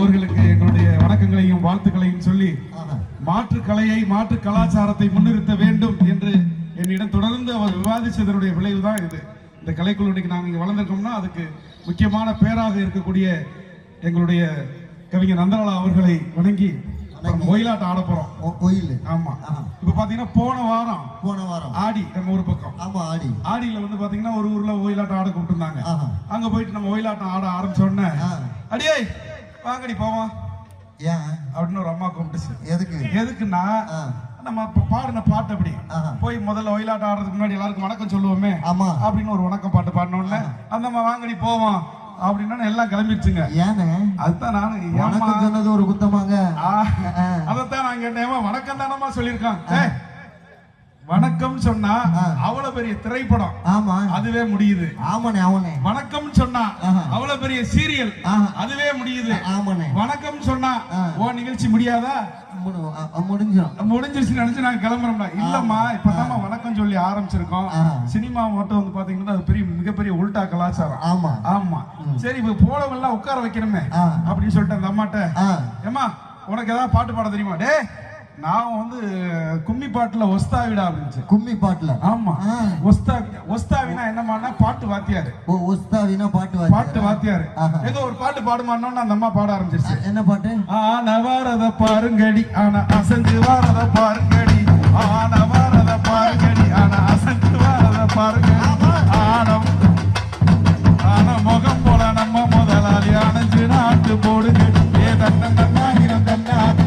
அவர்களுக்கு எங்களுடைய வணக்கங்களையும் வாழ்த்துக்களையும் சொல்லி மாற்று கலையை மாற்று கலாச்சாரத்தை முன்னிறுத்த வேண்டும் என்று என்னிடம் தொடர்ந்து அவர் விவாதிச்சதனுடைய விளைவுதான் இது. இந்த கலைக்குழு இன்னைக்கு நாங்கள் இங்கே வளர்ந்திருக்கோம்னா அதுக்கு முக்கியமான பேராக இருக்கக்கூடிய எங்களுடைய கவிஞர் நந்தலாலா அவர்களை வணங்கி ஒயிலாட்டம் ஆட போறோம். ஆமா, இப்ப பாத்தீங்கன்னா போன வாரம் ஆடி நம்ம ஒரு பக்கம் ஆடியில வந்து பாத்தீங்கன்னா ஒரு ஊர்ல ஒயிலாட்டம் ஆட கூப்பிட்டுருந்தாங்க. அங்க போயிட்டு நம்ம ஒயிலாட்டம் ஆட ஆரம்பிச்சோடனே அடியே வாங்கடி போவோம் அப்படின்னு ஒரு அம்மா கூப்பிட்டுச்சு. எதுக்குன்னா நம்ம பாடின பாட்டு அப்படி போய் முதல்ல ஒயிலாட்டம் ஆடுறதுக்கு முன்னாடி எல்லாருக்கும் வணக்கம் சொல்லுவோமே அப்படின்னு ஒரு வணக்கம் பாட்டு பாடினோடனே அந்த அம்மா வாங்கடி போவோம் அப்படின்னா எல்லாம் கிளம்பிடுச்சுங்க. அதுதான் நானும் சொன்னது ஒரு குத்தமாங்க. அதைத்தான் நான் கேட்டேன், வணக்கம் தானமா சொல்லியிருக்கான். வணக்கம் சொன்னா அவ்வளவு பெரிய திரைப்படம் அதுவே முடியுது. வணக்கம் சொன்னா அவ்வளவு பெரிய சீரியல் அதுவே முடியுது. வணக்கம் சொன்னா ஓ நிகழ்ச்சி முடியாதா? முடிஞ்சிருச்சு நினைச்சு நாங்க கிளம்புறோம்னா இல்லம்மா இப்பதான் வணக்கம் சொல்லி ஆரம்பிச்சிருக்கோம். சினிமா மட்டும் வந்து பாத்தீங்கன்னா அது பெரிய மிகப்பெரிய உல்டா கலாச்சாரம். ஆமா சரி இப்ப போலவெல்லாம் உட்கார வைக்கணுமே அப்படின்னு சொல்லிட்டு அந்த அம்மாட்ட, ஏமா உனக்கு ஏதாவது பாட்டு பாட தெரியுமா? டே நான் வந்து கும்மி பாட்டுல ஒஸ்தாவிடா அப்படின்ச்சு. கும்மி பாட்டுல? ஆமா. ஒஸ்தாவினா என்னமான பாட்டு வாத்தியாரு. ஒஸ்தாவினா பாட்டு வாத்தியாரு. ஏதோ ஒரு பாட்டு பாடுமான்னு அந்த அம்மா பாட ஆரம்பிச்சிருச்சு. என்ன பாட்டு? ஆன வாரத பாருங்கடி ஆனா அசஞ்சு வாரத பாருங்கடி ஆன வாரத பாருங்கடி ஆனா அசஞ்சு வாரத பாருங்கடி ஆன முகம் போல நம்ம முதலாளி அணைஞ்சு நாட்டு போடுங்கடி ஏ தன்ன தன்னாகிரம் தன்னாதி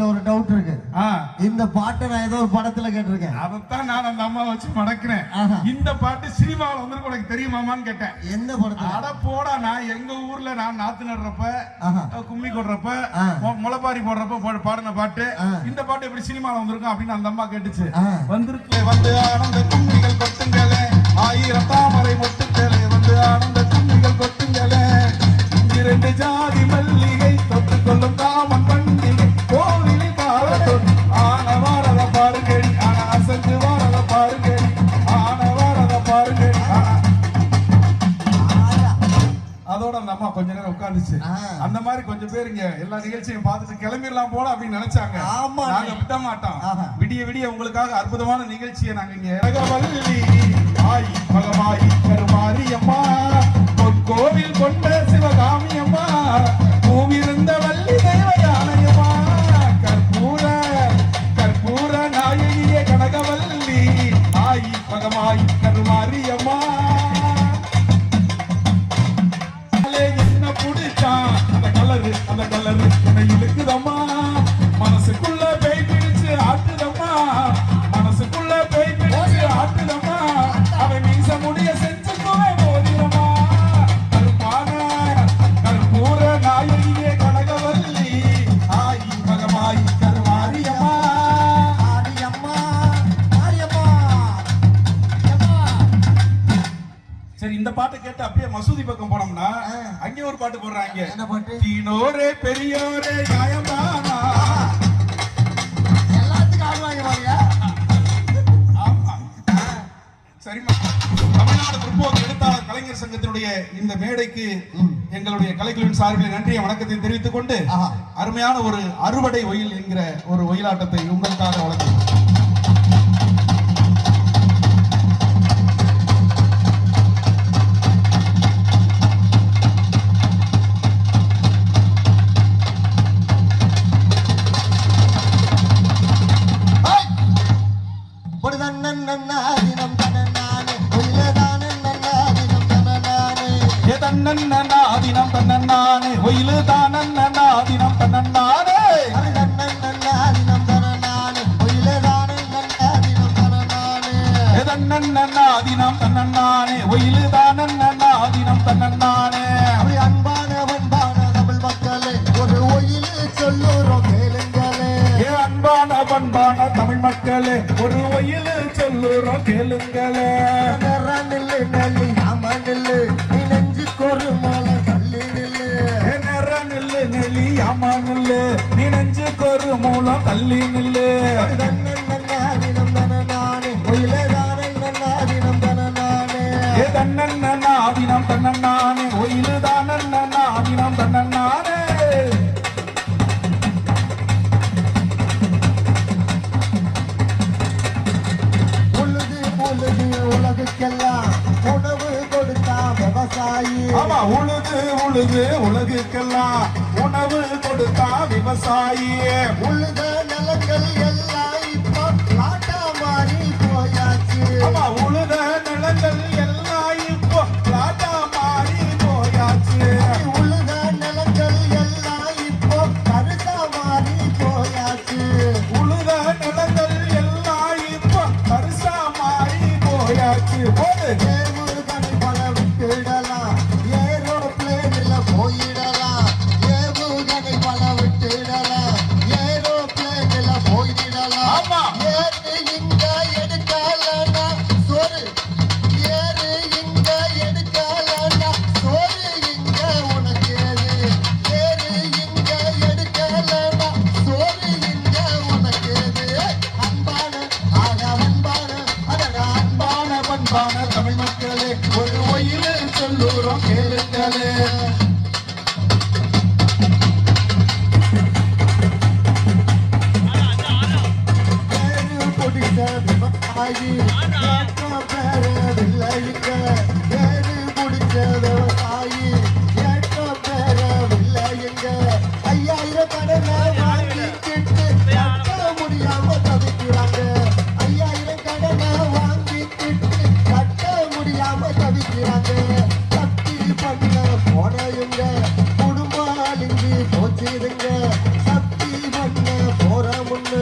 ஒரு டவுட் இருக்கு. இந்த பாட்டை நான் ஏதோ ஒரு படத்துல கேட்டிருக்கேன். அதைத்தான் நான் அந்த அம்மா வச்சு மடக்கிறேன். இந்த பாட்டு சினிமாவில் வந்து உனக்கு தெரியுமாமான்னு கேட்டேன். எந்த படத்துல? அட போடா, நான் எங்க ஊர்ல நான் நாத்து நடுறப்ப கும்மி கொடுறப்ப முளைப்பாரி போடுறப்ப பாடின பாட்டு. இந்த பாட்டு எப்படி சினிமாவில் வந்திருக்கும் அப்படின்னு அந்த அம்மா கேட்டுச்சு. வந்திருக்கு வந்து ஆனந்த கும்மிகள் கொட்டுங்களே ஆயிரம் தாமரை மொட்டுங்களே வந்து ஆனந்த கும்மிகள் கொட்டுங்களே இரண்டு ஜாதி மல்லிகை தொட்டு கொள்ளும் தாமன் பண்டிகை கோவிலில் பாரதம் ஆன வாரத பாருங்கடி ஆனா அசஞ்சு வாரத பாருங்கடி ஆன வாரத பாருங்கடி. அதோட அந்த அம்மா கொஞ்ச நேரம் உட்கார்ந்துச்சு. அந்த மாதிரி கொஞ்சம் பேர் இங்க எல்லா நிகழ்ச்சியும் பார்த்துட்டு கிளம்பிடலாம் போல அப்படின்னு நினைச்சாங்க. நாங்க விட மாட்டோம். விடிய விடிய உங்களுக்காக அற்புதமான நிகழ்ச்சியை நாங்க இங்க ரகவல்லி ஆய் பகவாய் கருமாரியம்மா கோவில் கொண்ட சிவகாமி அம்மா பூவிருந்த வள்ளி தெய்வ யானையம்மா கற்பூர கற்பூர நாயகியே கனகவல்லி ஆய் பகவாய் கருமாரியம்மா என்ன பிடிச்சா அந்த கலரு என்னை இழுக்குதம்மா மனசுக்குள்ள பேய் பிடிச்சு ஆட்டுதம்மா மனசுக்குள்ள பேய் பிடிச்சு ஆட்டுதம்மா அவன் மீச முடிய செஞ்சு போதிரமா கருப்பான கற்பூர நாயகியே கனகவல்லி ஆயி மகமாயி கருமாரியம்மா ஆரியம்மா ஆரியம்மா. சரி இந்த பாட்டை கேட்டு அப்படியே மசூதி பக்கம் போனோம்னா அங்கே ஒரு பாட்டு போடுறாங்க. என்ன பாட்டு? தீனோரே பெரியோரே நியாயம்தானா எல்லாத்துக்கும் ஆடுவாங்க பாருங்க. ஆமா சரிம்மா. தமிழ்நாடு முற்போக்கு எழுத்தாளர் கலைஞர் சங்கத்தினுடைய இந்த மேடைக்கு எங்களுடைய கலைக்குழுவின் சார்பில் நன்றியை வணக்கத்தை தெரிவித்துக் கொண்டு அருமையான ஒரு அறுவடை ஒயில் என்கிற ஒரு ஒயிலாட்டத்தை உங்களுக்காக வழங்குகிறோம். நன்னாதினம் தன்னானே ஒயிலு தானன்னாதினம் தன்னானே நன்னாதினம் தன்னானே ஒயிலு தானன்னாதினம் தன்னானே நன்னாதினம் தன்னானே ஒயிலு தானன்னாதினம் தன்னானே. அன்பான தமிழ் மக்களே ஒரு ஒயிலு சொல்லுறோம் கேளுங்களே. அன்பான தமிழ் மக்களே ஒரு ஒயிலு சொல்லுறோம் கேளுங்களே. நில்லு நல்லி ஆமா நில்லு ஒரு மலை தள்ளி நில்லு நில்லு நெல்லி ஆமா நில்லு நீ நெஞ்சுக்கு ஒரு மூலம் தள்ளி நில்லு. நன்னாதினம் தன்னானே ஒயிலே தன்னண்ண நாதினம் தன்னண்ணானே ஒயிலுதான் நாதினம் தன்னண்ணானே உலகுக்கெல்லாம் உணவு கொடுத்தா விவசாயி. ஆமா உழுது உழுது உலகுக்கெல்லாம் உணவு கொடுத்தா விவசாயி. உழுத நிலங்கள் எல்லாம் இப்போ பிளாட்டா மாறி போயாச்சு. ஆமா உழுத நிலங்கள் எல்லாம் இப்போ பிளாட்டா மாறி போயாச்சு. உழுத நிலங்கள் எல்லாம் இப்போ கருதா மாறி போயாச்சு. உழுத நிலங்கள் எல்லாம் இப்போ கருசா மாறி போயாச்சு. போது ஏவுகணை பல விட்டுடலாம், ஏரோப்ளேன்ல போயிடலாம். ஏவுகணை பல விட்டுடலாம், ஏரோப்ளேன்ல போயிடலாம். ஆமா. ஏறு இங்க எடுக்கலன்னா சோறு, ஏறு இங்க எடுக்கலன்னா சோறு இங்க உனக்கு ஏது. ஏறு இங்க எடுக்கலன்னா சோறு இங்க உனக்கு ஏது. அன்பான ஆக அன்பான அடடா அன்பான பண்பான தமிழ் மக்களே ஒரு ஒயிலு சொல்லுறோம் கேளுங்களே. ஏறு பிடிச்ச விவசாயி ஏற்றம் பெறவில்லைங்க. ஏறு பிடிச்ச விவசாயி ஏற்றம் பெறவில்லைங்க. 5000 கடனை வாங்கிக்கிட்டு கட்ட முடியாம தவிக்கிறாங்க. 5000 கடனை வாங்கிக்கிட்டு கட்ட முடியாம தவிக்கிறாங்க. சக்தி பண்ண போறையுங்க குடும்பம் அழிஞ்சு போச்சுதுங்க. சக்தி பண்ண போற முன்னு